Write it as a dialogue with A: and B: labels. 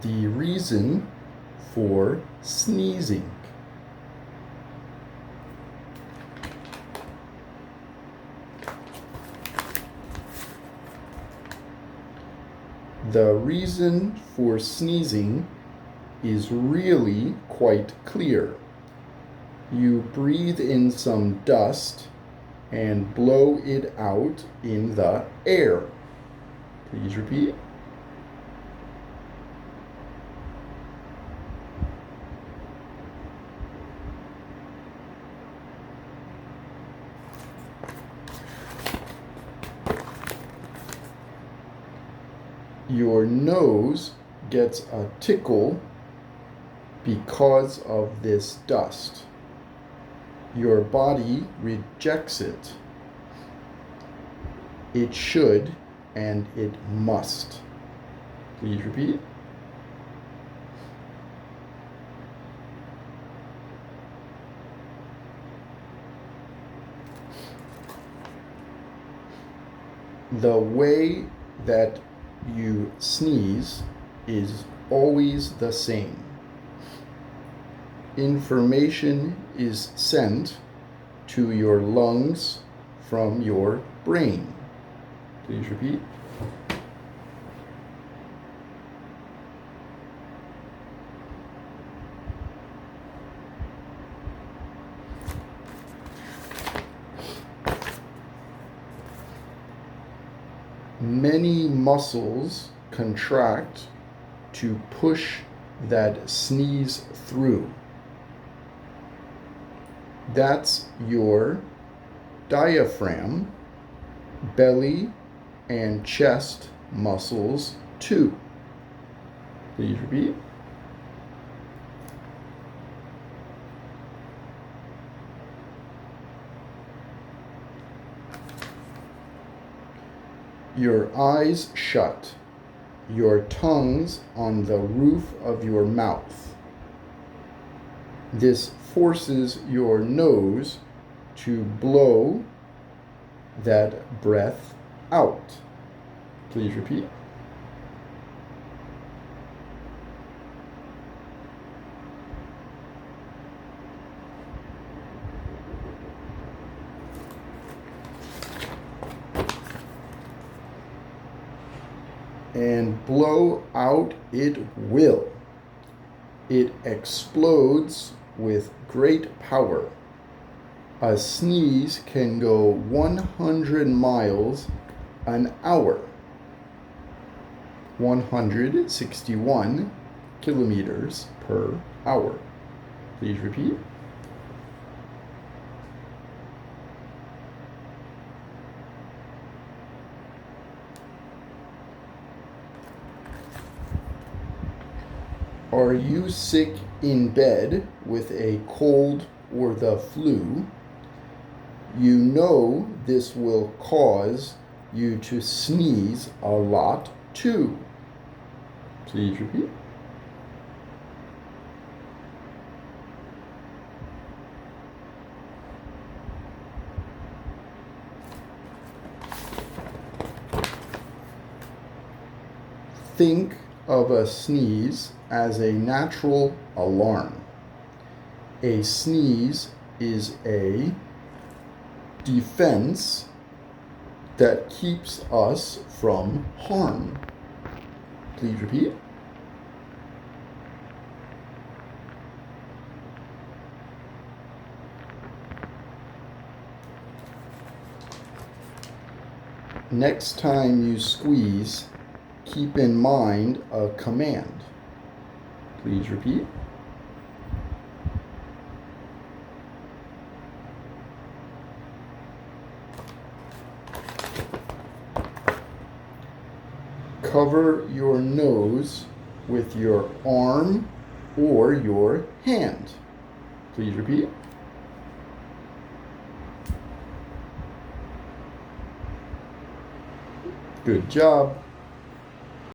A: The reason for sneezing. The reason for sneezing is really quite clear. You breathe in some dust and blow it out in the air. Please repeat. Your nose gets a tickle because of this dust. Your body rejects it. It should and it must. Please repeat. The way that you sneeze is always the same. Information is sent to your lungs from your brain. Please repeat. Many muscles contract to push that sneeze through. That's your diaphragm, belly, and chest muscles too. Please repeat. Your eyes shut, your tongue's on the roof of your mouth. This forces your nose to blow that breath out. Please repeat. And blow out it will. It explodes with great power. A sneeze can go 100 miles an hour, 161 kilometers per hour. Please repeat. Are you sick in bed with a cold or the flu? You know this will cause you to sneeze a lot too. Please repeat. Think of a sneeze as a natural alarm. A sneeze is a defense that keeps us from harm. Please repeat. Next time you squeeze, keep in mind a command. Please repeat. Cover your nose with your arm or your hand. Please repeat. Good job.